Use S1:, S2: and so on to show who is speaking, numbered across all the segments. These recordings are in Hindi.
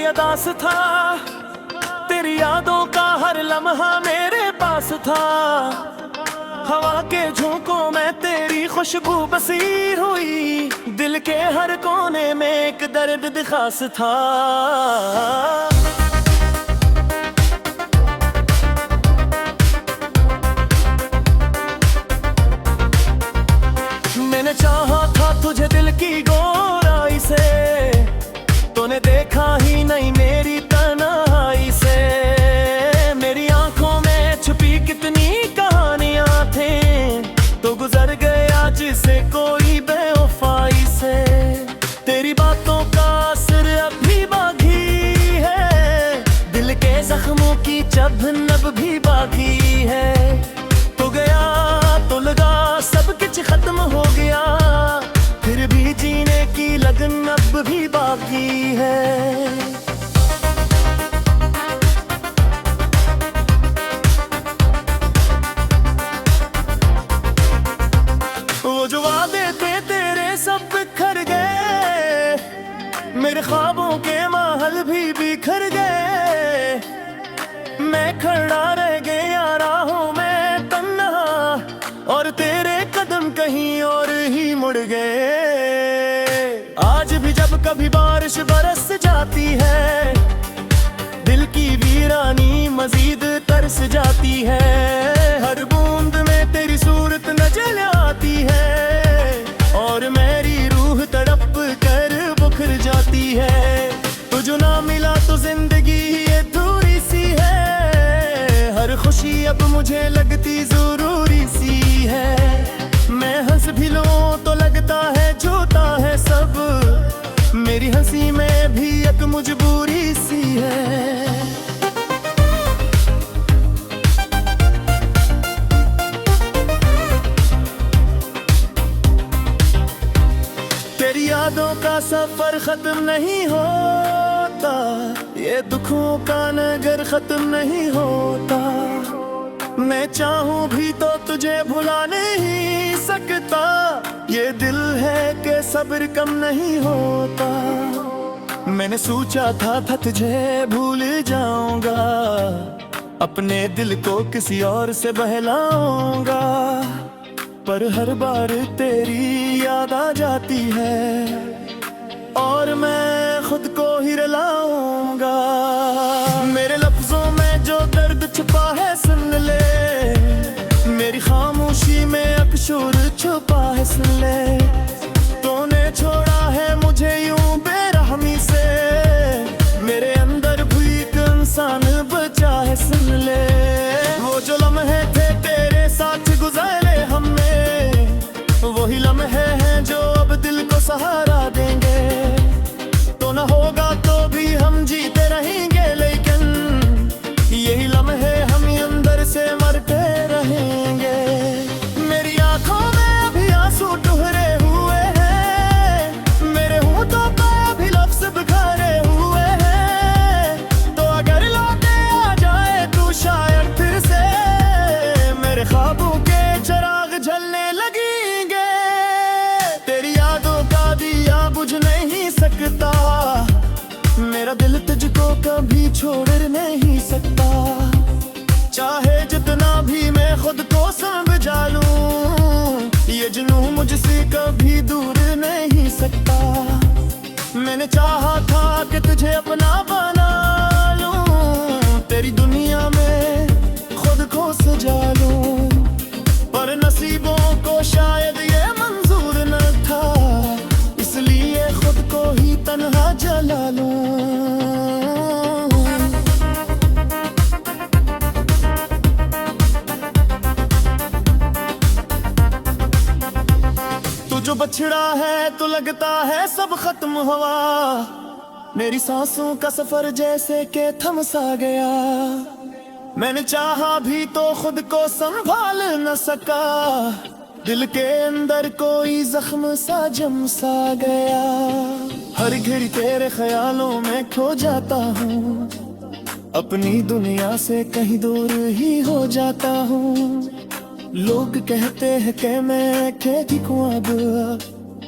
S1: अदास था, तेरी यादों का हर लम्हा मेरे पास था। हवा के झोंकों में तेरी खुशबू बसीर हुई, दिल के हर कोने में एक दर्द खास था। मैंने चाहा था तुझे दिल की गोराई से, तूने देखा ही नहीं मेरी तन्हाई से। मेरी आंखों में छुपी कितनी कहानियां थी, तो गुजर गया जिसे कोई बेवफाई से। तेरी बातों का असर अभी बाकी है, दिल के जख्मों की चुभ अब भी बाकी है। तो गया तो लगा सब कुछ खत्म हो गया, फिर भी जीने की लगन अब भी बाकी है। वो जो वादे थे तेरे सब बिखर गए, मेरे ख्वाबों के महल भी बिखर गए। मैं खड़ा रह गया राहों में तन्हा, और तेरे कदम कहीं और ही मुड़ गए। आज भी जब कभी बारिश बरस जाती है, दिल की वीरानी मजीद तरस जाती है। हर बूंद में तेरी सूरत नजर आती है, और मेरी रूह तड़प कर बुखर जाती है। तुझे ना मिला तो जिंदगी अधूरी सी है, हर खुशी अब मुझे लगती जरूरी सी है। मैं हंस भी लूं तो लगता है झूठा है सब, मेरी हंसी में भी एक मजबूरी सी है। तेरी यादों का सफर खत्म नहीं होता, ये दुखों का नगर खत्म नहीं होता। मैं चाहूं भी तो तुझे भुला नहीं सकता, ये दिल है कि सब्र कम नहीं होता। मैंने सोचा था तुझे भूल जाऊंगा, अपने दिल को किसी और से बहलाऊंगा। पर हर बार तेरी याद आ जाती है, और मैं खुद को ही रुलाऊंगा। मेरे लफ्जों में जो दर्द छुपा है सुन ले, मेरी खामोशी में अकशूर छुपा है सुन ले। तूने छोड़ा है मुझे यूं बेरहमी से, मेरे अंदर भी एक इंसान बचा है सुन ले। वो जो लम्हे थे तेरे साथ गुजारे हमने, वही लम्हे हैं जो अब दिल को सहारा देंगे। तो न होगा तो भी हम जीते रहेंगे, लेकिन यही लम्हे हम अंदर से मरते रहेंगे। मेरी आंखों में अभी आंसू ठहरे हुए हैं, मेरे होठों पे अभी लफ्ज बिखरे हुए हैं। तो अगर लौटे आ जाए तू शायद फिर से, मेरे ख्वाबों के चिराग जलने लगेंगे। तेरी यादों का दिया बुझ नहीं सकता, मेरा दिल तुझको कभी छोड़ नहीं सकता। चाहे जितना भी मैं खुद को समझा लूं, ये जुनून मुझसे कभी दूर नहीं सकता। मैंने चाहा था कि तुझे अपना बना लूं, तेरी दुनिया में खुद को सजा लूं। पर नसीबों को शायद ये मंजूर न था, इसलिए खुद को ही तन्हा जला लूं। जो बछड़ा है तो लगता है सब खत्म हुआ, मेरी सांसों का सफर जैसे के थम सा गया। मैंने चाहा भी तो खुद को संभाल न सका, दिल के अंदर कोई जख्म सा जम सा गया। हर घड़ी तेरे ख्यालों में खो जाता हूँ, अपनी दुनिया से कहीं दूर ही हो जाता हूँ। लोग कहते हैं कि मैं खेती ख्वाब,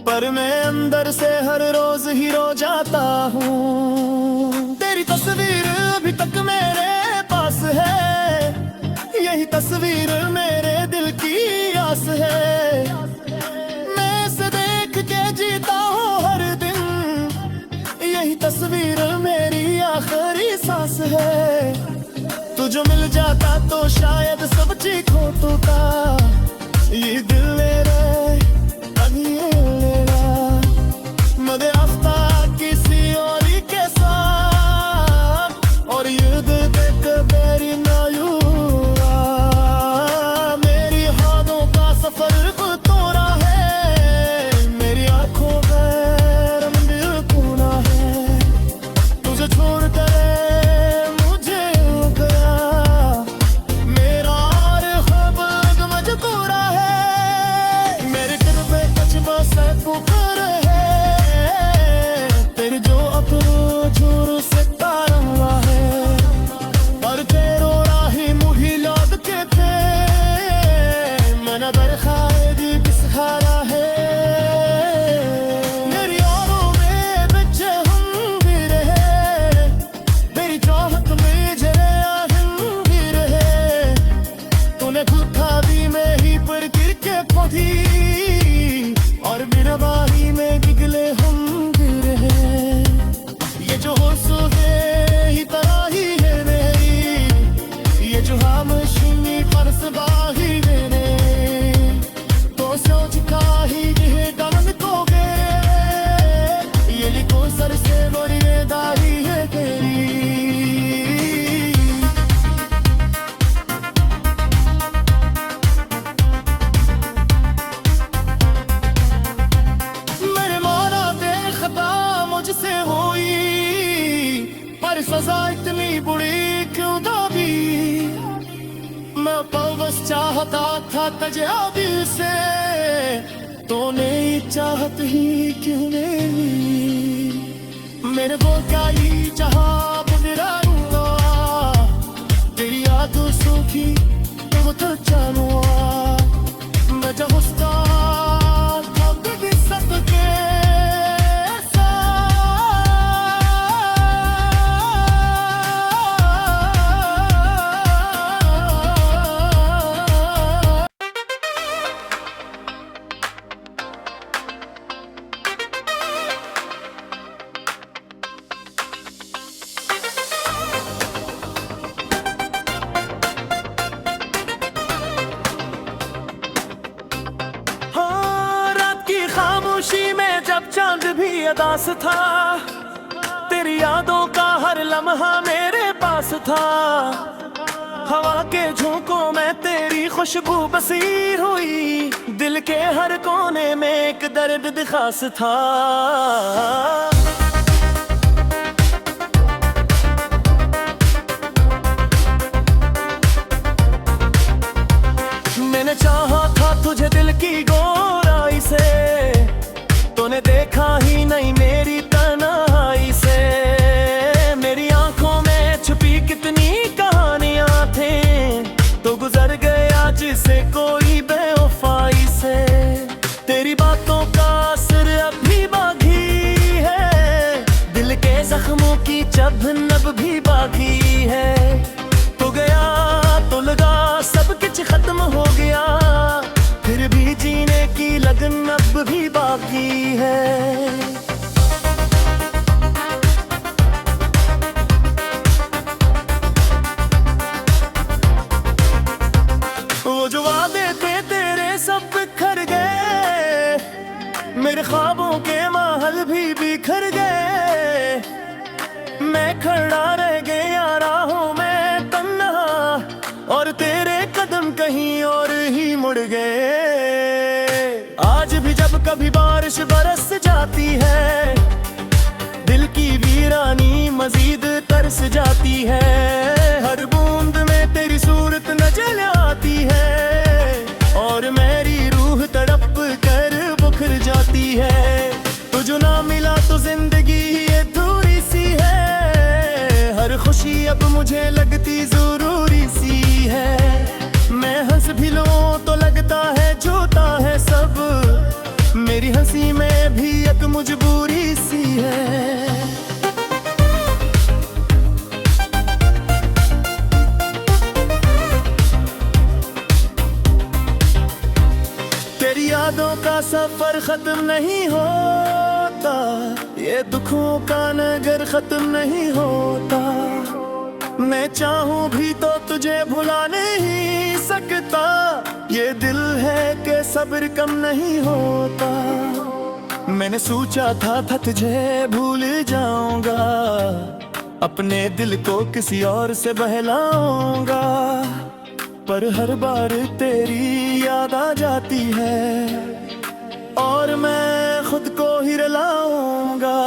S1: पर मैं अंदर से हर रोज ही रो जाता हूँ। तेरी तेरी तस्वीर अभी तक मेरे पास है, यही तस्वीर मेरे दिल की आस है। मैं इसे देख के जीता हूँ हर दिन, यही तस्वीर मेरी आखिरी सांस है। तू जो मिल जाता तो शायद सब ठीक हो तो का, ये दिल ले रहे अभी ये लेगा मदे आफ्ता किसी और के साथ, और ये दिल देख मेरी नायूरा। मेरी हाथों का सफर तोड़ा है, मेरी आंखों में रंग खूना है। तुझे छोड़ कर मुझे गया मेरा और ख्वाब मजबूरा है। मेरे दिल पे कुछ बस पुकार है, तेरे जो अपनों झूर से तारा है। पर तेरो राही मुही लौट के थे, मैंने बरखाएगी किस हारा है। मेरी आरों में बच्चे हम भी रहे, मेरी चाहत में जरे आहम भी रहे। तूने खुद खा दी मैं ही पर गिर के पौधी, और बिना बाही में गिगले हम भी रहे। ये जो होशो है ही तरह ही है मेरी, ये जो हम शीनी फरस बाही मेरे। तो सोच का ही ये गमन को गए, ये लिखो सर से मोरी दाही है तेरी। मेरे माना दे खता मुझसे हुई, पर सजा इतनी बुरी क्यों दाबी। मैं पल बस चाहता था तजाबी से, तूने चाहत ही क्यों नहीं ली। मेरे वो क्या ही चाहा बुनिराऊंगा, तेरी यादों सूखी तो तो जानूंगा। मैं जब उसका थक भी सकके खामोशी में जब चांद भी अदास था, तेरी यादों का हर लम्हा मेरे पास था। हवा के झोंकों में तेरी खुशबू बसी हुई, दिल के हर कोने में एक दर्द खास था। मैंने चाहा था तुझे दिल की गोराई से, तूने देखा ही नहीं मेरी तन्हाई से। मेरी आंखों में छुपी कितनी कहानियां थी, तो गुजर गया जिसे कोई बेवफाई से। तेरी बातों का असर अभी बाकी है, दिल के जख्मों की चुभ अब भी बाकी है। तो गया तो लगा सब कुछ खत्म हो गया, फिर भी जीने की लगन अब भी बाकी है। वो जो वादे थे तेरे सब बिखर गए, मेरे ख्वाबों के महल भी बिखर गए। मैं खड़ा रह गया राहों में तन्हा, और तेरे कदम कहीं और ही मुड़ गए। आज भी जब कभी बारिश बरस जाती है, दिल की वीरानी मजीद तरस जाती है। हर बूंद में तेरी सूरत नजर आती है, और मेरी रूह तड़प कर बुखर जाती है। तुझे ना मिला तो जिंदगी ये अधूरी सी है, हर खुशी अब मुझे लगती जरूरी सी है। मैं हंस भी लूं तो लगता है झूठा है सब, मेरी हंसी में भी एक मजबूरी सी है। सफर खत्म नहीं होता, ये दुखों का नगर खत्म नहीं होता। मैं चाहूं भी तो तुझे भुला नहीं सकता, ये दिल है कि सब्र कम नहीं होता। मैंने सोचा था तुझे भूल जाऊंगा, अपने दिल को किसी और से बहलाऊंगा, पर हर बार तेरी याद आ जाती है और मैं खुद को ही रुलाऊंगा।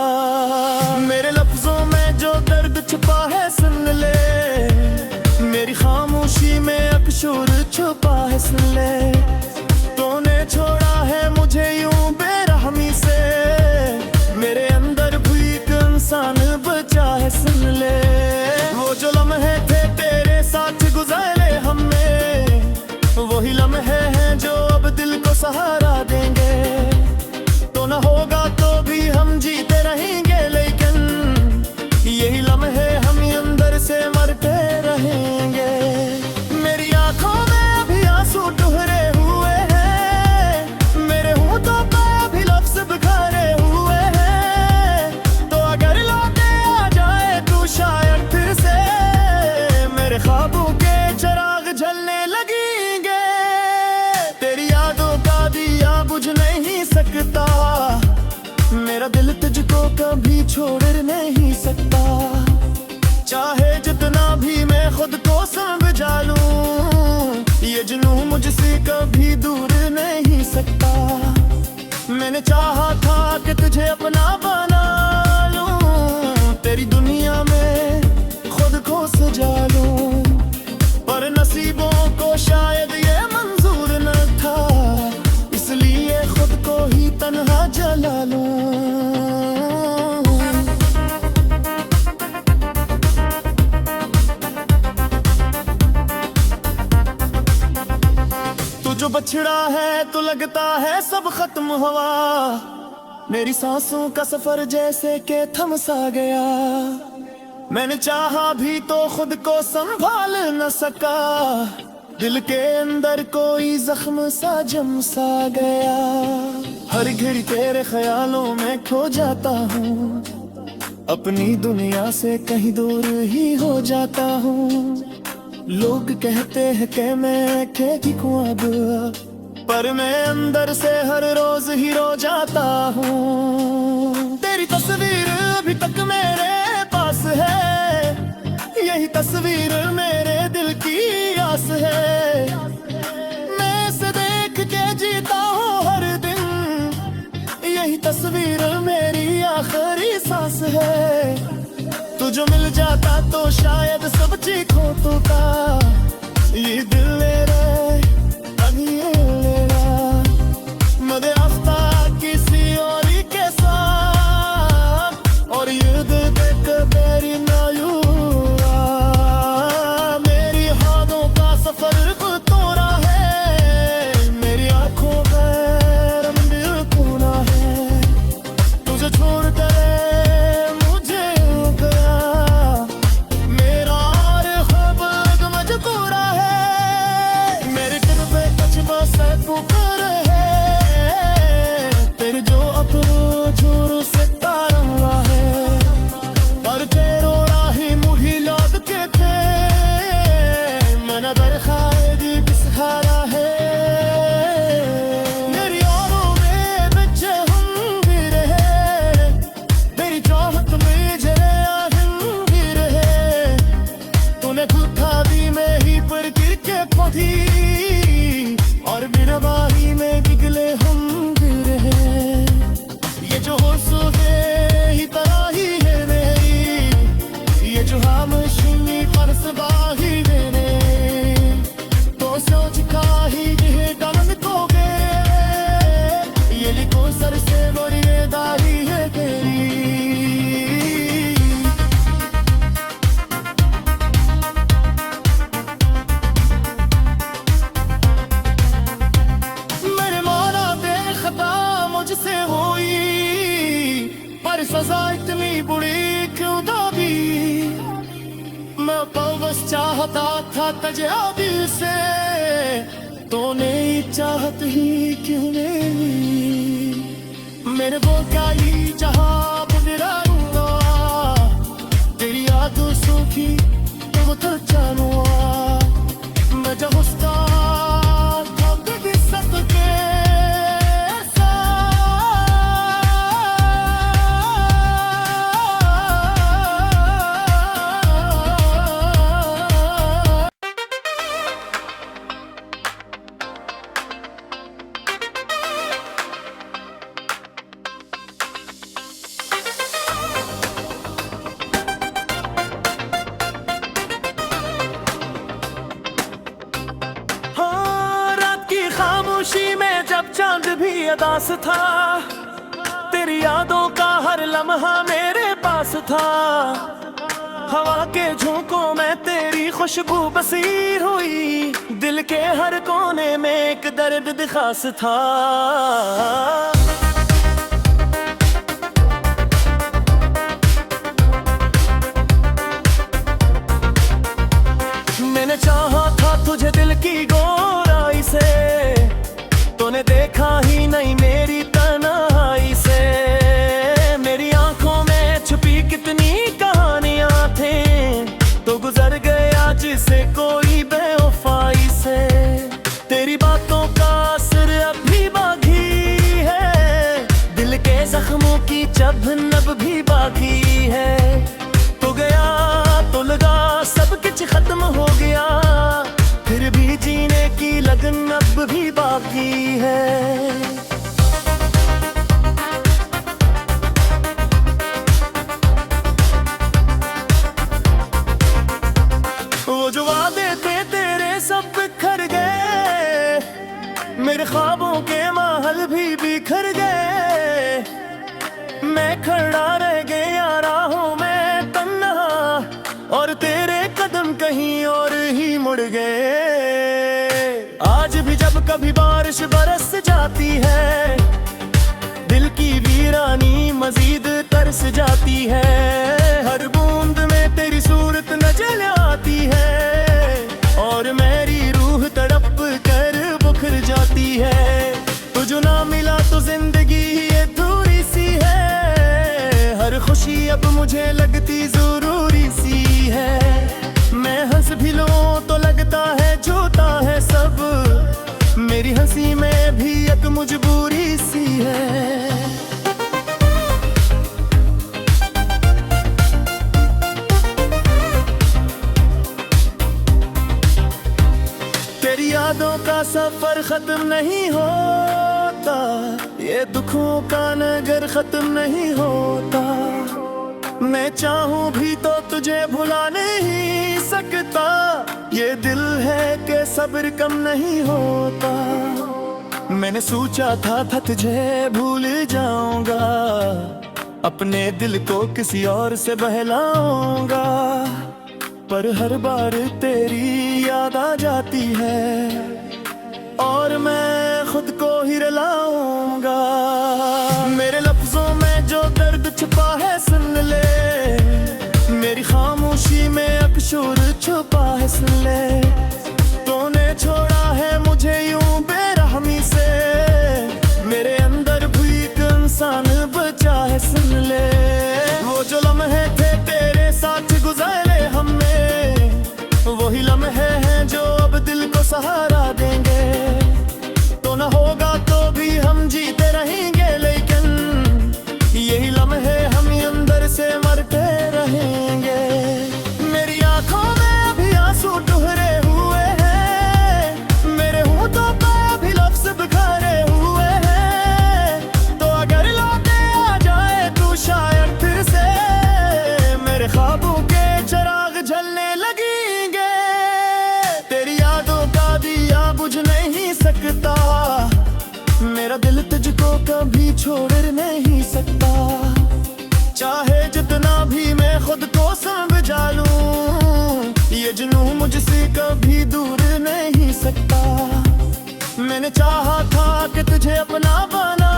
S1: मेरे लफ्जों में जो दर्द छुपा है सुन ले, मेरी खामोशी में अकशूर छुपा है सुन ले। तूने छोड़ा है मुझे यूं बेरहमी से, मेरे अंदर भी एक इंसान बचा है सुन ले। वो जो लम्हे थे तेरे साथ गुजारे हमने, वही लम्हे हैं जो अब दिल को सहारा देंगे। तो न होगा तो भी हम जीते रहेंगे, लेकिन यही लम्हे हम अंदर से मरते रहेंगे। मेरी आंखों में अभी आंसू टुहरे हुए हैं, मेरे होठों पे अभी लफ्ज़ बिखरे हुए हैं। तो अगर लौटे आ जाए तू शायद फिर से, मेरे ख्वाबों के चिराग जलने लगेंगे। तेरी यादों का दिया बुझ नहीं सकता, मेरा दिल तुझको कभी छोड़ नहीं सकता। चाहे जितना भी मैं खुद को समझा लूं, ये जुनून मुझसे कभी दूर नहीं सकता। मैंने चाहा था कि तुझे अपना बना लूं, तेरी दुनिया में खुद को सजा लूं, पर नसीबों को शायद ये मंजूर न था, इसलिए खुद को ही तन्हा जला लूं। जो बछड़ा है तो लगता है सब खत्म हुआ, मेरी सांसों का सफर जैसे के थम सा गया। मैंने चाहा भी तो खुद को संभाल न सका, दिल के अंदर कोई जख्म सा जम सा गया। हर घड़ी तेरे ख्यालों में खो जाता हूँ, अपनी दुनिया से कहीं दूर ही हो जाता हूँ। लोग कहते हैं कि मैं खेती को अब, पर मैं अंदर से हर रोज ही रो जाता हूँ। तेरी तस्वीर अभी तक मेरे पास है, यही तस्वीर मेरे दिल की आस है। मैं इसे देख के जीता हूँ हर दिन, यही तस्वीर मेरी आखिरी सांस है। तुझे मिल जाता तो शायद सब ठीक होता, ये दिल ले रहे अब ये ले रहा। मदे आफ्ता किसी और के साथ, और ये दिल देख मेरी नायूरा। मेरी हाथों का सफर तोड़ा है, मेरी आंखों में रंग खूना है। तुझे छोड़ कर और बिना बाही में बिगले हम गिर हैं। ये जो होश है ही तरह ही है मेरी, ये जो हम शिनी परस बाही देने, तो सोच का ही ये गलन को गए, ये लिखो सर से बोरिए दाही है तेरी। मुझसे हुई पर सजा इतनी बुरी क्यों दादी। मैं तो बस चाहता था तुझे दिल से, तूने चाहत ही क्यों नहीं मेरे वो क्या ही जहां बुनिराऊंगा तेरी यादों सूखी वो तो जानूंगा मैं जब उसका खामोशी में जब चांद भी अदास था तेरी यादों का हर लम्हा मेरे पास था हवा के झोंकों में तेरी खुशबू बसीर हुई दिल के हर कोने में एक दर्द खास था मैंने चाहा था तुझे दिल की गोराई से तूने देखा ही नहीं मेरी तन्हाई से मेरी आंखों में छुपी कितनी कहानियां थी तो गुजर गया जिसे कोई बेवफाई से तेरी बातों का असर अभी बाकी है दिल के जख्मों की चुभ अब भी बाकी है तो गया तो लगा सब कुछ खत्म हो गया फिर भी जीने की लगन अब भी बाकी है वो जो वादे थे तेरे सब बिखर गए मेरे ख्वाबों के महल भी बिखर गए मैं खड़ा रह गया राहों में तन्हा और तेरे कदम कहीं और ही मुड़ गए आज भी जब कभी बारिश बरस जाती है दिल की वीरानी मजीद तरस जाती है हर बूंद में तेरी सूरत नजर आती है और मेरी रूह तड़प कर बुखर जाती है तुझे ना मिला तो जिंदगी अधूरी सी है हर खुशी अब मुझे लगती जरूरी सी है मैं हंस भी लूं तो लगता है झूठा है सब मेरी हंसी में भी एक मजबूरी सी है तेरी यादों का सफर खत्म नहीं होता ये दुखों का नगर खत्म नहीं होता मैं चाहूं भी तो तुझे भुला नहीं सकता ये दिल है कि सब्र कम नहीं होता मैंने सोचा था तुझे भूल जाऊंगा अपने दिल को किसी और से बहलाऊंगा पर हर बार तेरी याद आ जाती है और मैं खुद को ही रुलाऊंगा मेरे लफ्जों में जो दर्द छुपा है सुन ले मेरी खामोशी में अकशुर छुपा है सुन ले तूने छोड़ा है मुझे यूं बेरहमी से मेरे अंदर भी एक इंसान बचा है सुन ले वो जो लम्हे थे तेरे साथ गुजारे हमने वही लम्हे हैं जो अब दिल को सहारा देंगे तो न होगा तो भी हम जीते रहेंगे लेकिन यही लम्हे हम अंदर से मरते रहेंगे मेरी आंखों में अभी आंसू टुहरे हुए हैं मेरे होठों पे अभी लफ्ज बिखरे हुए हैं तो अगर लौटे आ जाए तू शायद फिर से मेरे ख्वाबों के चिराग जलने लगेंगे तेरी यादों का दिया बुझ नहीं सकता मेरा दिल तुझको कभी छोड़ नहीं सकता चाहे जितना भी मैं खुद को समझा लूं ये जुनून मुझसे कभी दूर नहीं सकता मैंने चाहा था कि तुझे अपना बना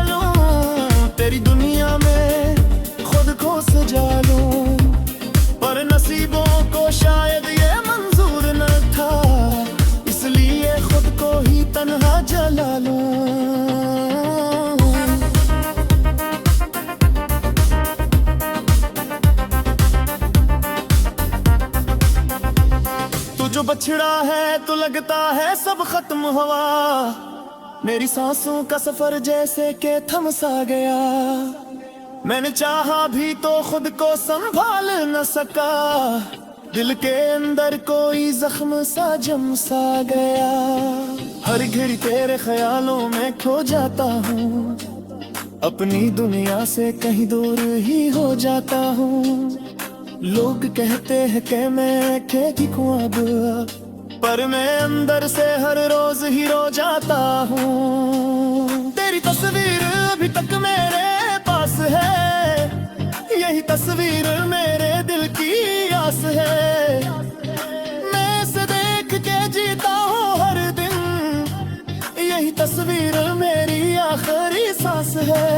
S1: लूं तेरी दुनिया में खुद को सजा लूं पर नसीबों को शायद ये मंजूर न था इसलिए खुद को लगता है सब खत्म हुआ। मेरी सांसों का सफर जैसे के थम सा गया। मैंने चाहा भी तो खुद को संभाल न सका। दिल के अंदर कोई जख्म सा जम सा गया। हर घड़ी तेरे ख्यालों में खो जाता हूँ। अपनी दुनिया से कहीं दूर ही हो जाता हूँ। लोग कहते हैं कि मैं खेती को अब, पर मैं अंदर से हर रोज ही रो जाता हूँ। तेरी तस्वीर अभी तक मेरे पास है। यही तस्वीर मेरे दिल की आस है। मैं इसे देख के जीता हूँ हर दिन। यही तस्वीर मेरी आखिरी सांस है।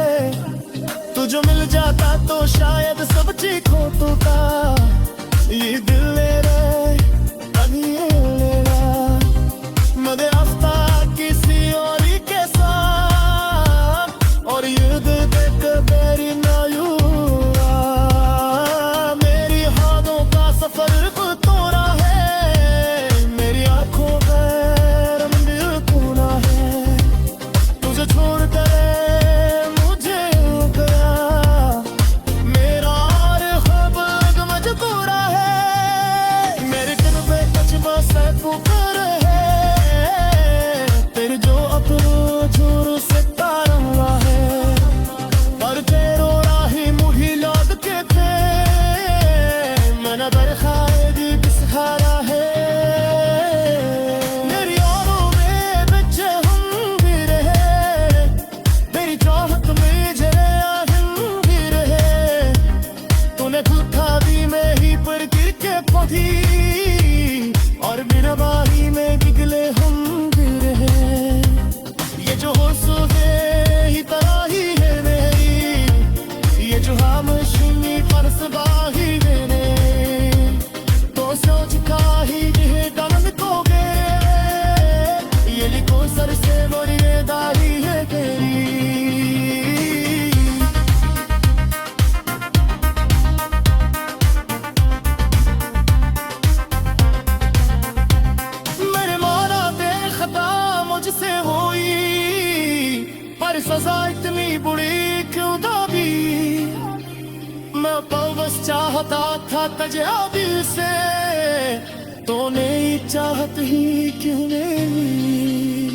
S1: तू जो मिल जाता तो शायद सब ठीक हो तो का। ये दिल ले रहे अभी ये ले रहा। मदे आफ्ता किसी और के साथ। और ये दिल देख मेरी नायुआ। मेरी हाथों का सफर तोड़ा है। मेरी आंखों में रंग खूना है। तुझे छोड़ कर और बिना बारी में बिगले हम गिर हैं। ये जो हो सुबह ही तरह ही है मेरी। ये जो हम शुनी परस बाही मैंने तो सोच का ही ये गलन को गे। ये लिखो सर से मोरी दाही है तेरी। मुझसे हुई पर सजा इतनी बुरी क्यों दबी। मैं तो बस चाहता था तजाबी से। तूने चाहत ही क्यों नहीं।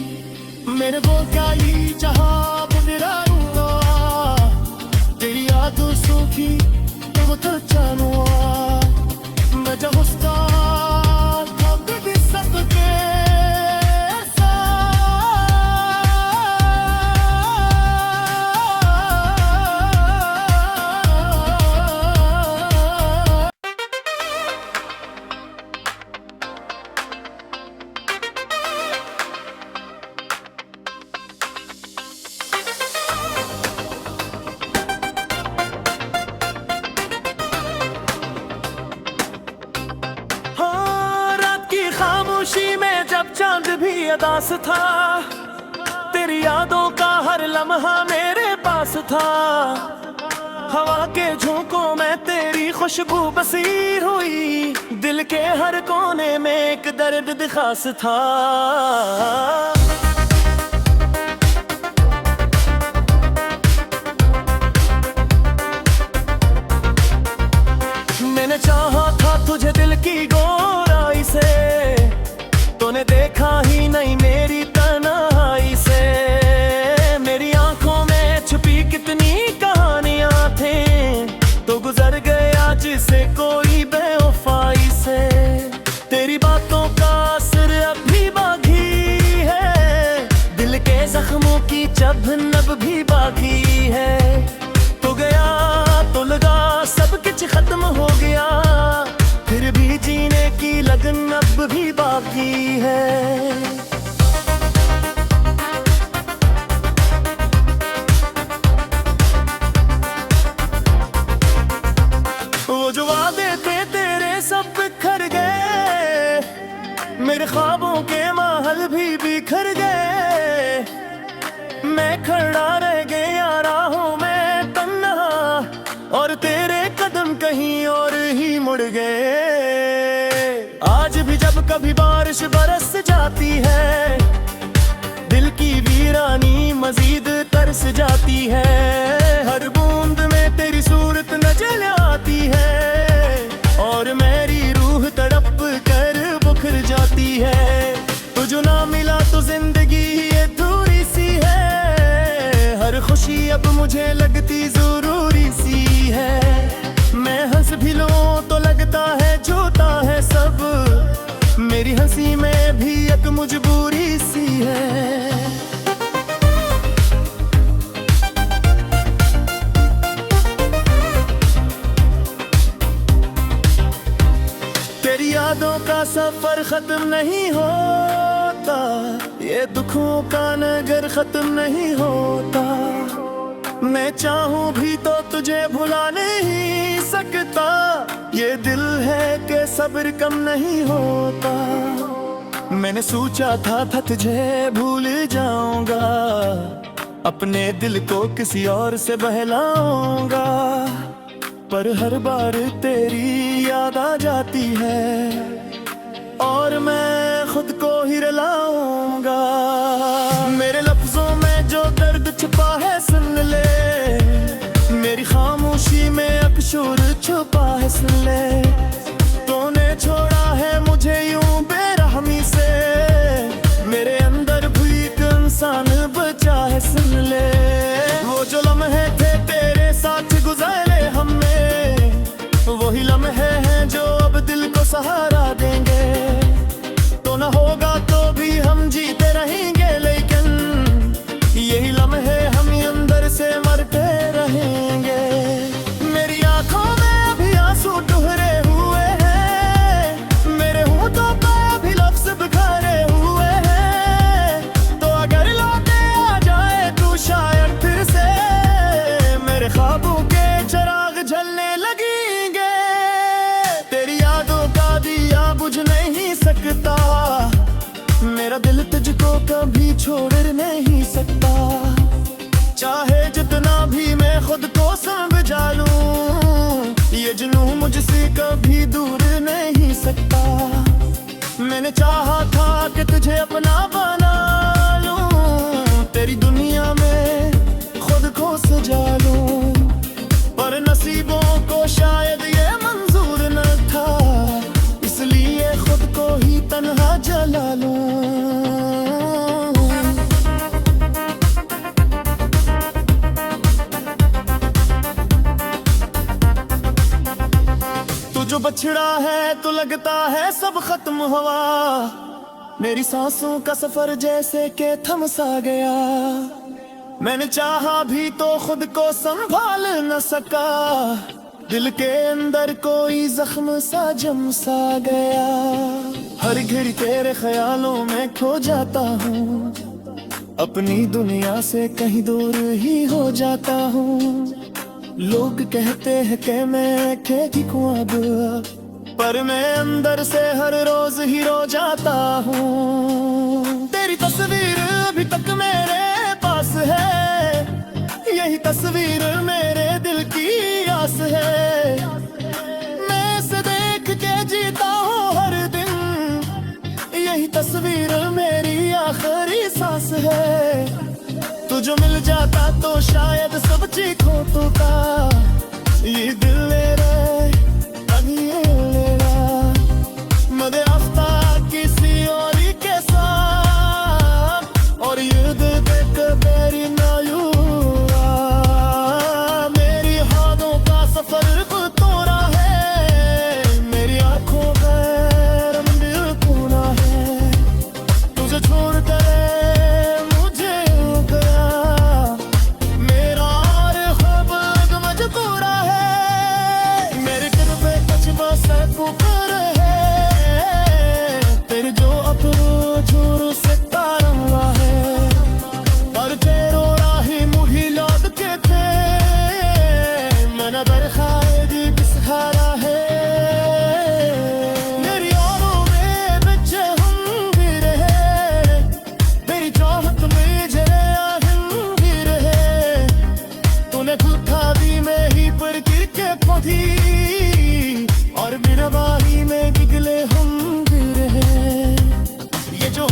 S1: मेरे वो क्या ही चाहा मेरा रूंगा। तेरी याद सूखी तो तो चानुआ। मैं जब उसका भी सकते खामोशी में जब चांद भी अदास था। तेरी यादों का हर लम्हा मेरे पास था। हवा के झोंकों में तेरी खुशबू बसी हुई। दिल के हर कोने में एक दर्द खास था। मैंने चाहा था तुझे दिल की गोराई से। तूने देखा ही नहीं मेरी तन्हाई से। मेरी आंखों में छुपी कितनी कहानियां थी। तो गुजर गया जिसे कोई बेवफाई से। तेरी बातों का असर अभी बाकी है। दिल के जख्मों की चुभ अब भी बाकी है। तो गया तो लगा सब कुछ खत्म हो गया। फिर भी जीने की लगन अब भी बाकी है। वो जो वादे थे तेरे सब बिखर गए। मेरे ख्वाबों के महल भी बिखर गए। मैं खड़ा रह गया राहों में तन्हा। और तेरे कदम कहीं और ही मुड़ गए। आज भी जब कभी बारिश बरस जा आती है, दिल की वीरानी मजीद तरस जाती है। हर बूंद में तेरी सूरत नजर आती है और मेरी रूह तड़प कर बुखर जाती है। तुझे ना मिला तो जिंदगी अधूरी सी है, हर खुशी अब मुझे लगती जरूरी सी है। मैं हंस भी लूं तो लगता है झूठा है सब, मेरी हंसी में भी एक मजबूरी सी है। तेरी यादों का सफर खत्म नहीं होता, ये दुखों का नगर खत्म नहीं होता। मैं चाहूं भी तो तुझे भुला नहीं सकता, ये दिल है कि सब्र कम नहीं होता। मैंने सोचा था तुझे भूल जाऊंगा, अपने दिल को किसी और से बहलाऊंगा, पर हर बार तेरी याद आ जाती है और मैं खुद को ही रुलाऊंगा। मेरे लफ्जों में जो दर्द छुपा है सुन ले, मेरी खामोशी में अकशुर छुपा है सुन ले। तूने छोड़ा है मुझे यूं बेरहमी से, मेरे अंदर भी एक इंसान बचा है सुन ले। वो जो लम्हे थे तेरे साथ गुजारे हमने, वही लम्हे हैं जो अब दिल को सहारा देंगे। तो ना होगा तो भी हम जीते रहेंगे, लेकिन यही लम्हे हम अंदर से मरते रहेंगे। मेरी आंखों में अभी आंसू डूहरे हुए हैं, मेरे होठों पे भी लफ्ज बिखरे हुए हैं। तो अगर लौटे आ जाए तू शायद फिर से, मेरे ख्वाबों के चिराग जलने लगेंगे। तेरी यादों का दिया बुझ नहीं सकता, मेरा दिल तुझको कभी छोड़ नहीं सकता। चाहे जितना भी मैं खुद को समझा लूं, ये जुनून मुझसे कभी दूर नहीं सकता। मैंने चाहा था कि तुझे अपना बना लूं, तेरी दुनिया में खुद को सजा लूं, पर नसीबों को शायद ये मंजूर न था, इसलिए खुद को ही तन्हा जला लूं। जो बछड़ा है तो लगता है सब खत्म हुआ, मेरी सांसों का सफर जैसे के थम सा गया। मैंने चाहा भी तो खुद को संभाल न सका, दिल के अंदर कोई जख्म सा जम सा गया। हर घड़ी तेरे ख्यालों में खो जाता हूँ, अपनी दुनिया से कहीं दूर ही हो जाता हूँ। लोग कहते हैं कि मैं खेती को अब, पर मैं अंदर से हर रोज ही रो जाता हूँ। तेरी तस्वीर अभी तक मेरे पास है, यही तस्वीर मेरे दिल की आस है। मैं इसे देख के जीता हूँ हर दिन, यही तस्वीर मेरी आखिरी सांस है। तुझे मिल जाता तो शायद सब ठीक हो तो का, ये दिल ले रहे अभी ये ले रहा, मदे आफ्ता किसी और के साथ, और ये दिल देख मेरी नायूरा। मेरी हाथों का सफर तोड़ा है, मेरी आंखों में रंग पूरा है। तुझे छोड़ कर तेरे जो अपनो से तारा है, पर तेरो राही मुही लौट के थे, मन बरखाए दी बिसहारा है। मेरी औरों में बच्चे हम भी रहे, मेरी चाहत में जरे आहम भी रहे। तूने खुद खादी में ही पर गिर के पौधी, और बिना बाही में निकले हम भी रहे। ये जो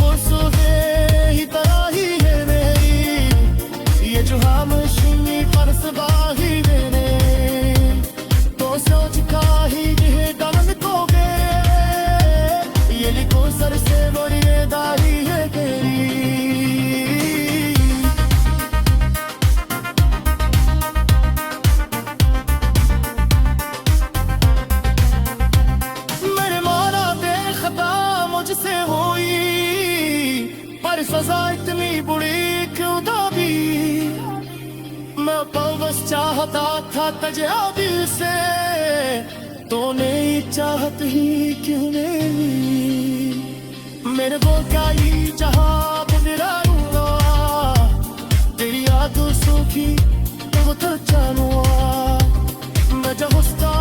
S1: मैं तो बस चाहता था तुझे दिल से, तूने चाहत ही क्यों नहीं। मेरे को क्या ही चाहा बुनिराऊंगा, तेरी यादों सूखी तो तो जानूंगा। मैं जब उसका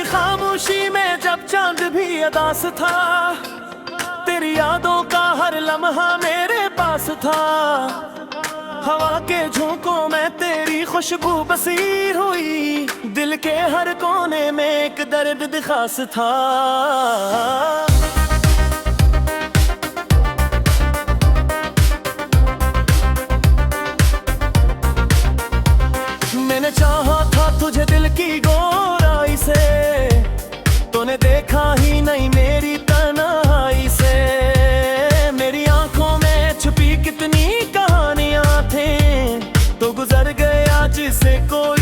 S1: खामोशी में जब चांद भी अदास था, तेरी यादों का हर लम्हा मेरे पास था। हवा के झोंकों में तेरी खुशबू बसी हुई, दिल के हर कोने में एक दर्द खास था। मैंने चाहा था तुझे दिल की गोराई से, तूने देखा ही नहीं मेरी तन्हाई से। मेरी आंखों में छुपी कितनी कहानियां थी, तो गुजर गया जिसे कोई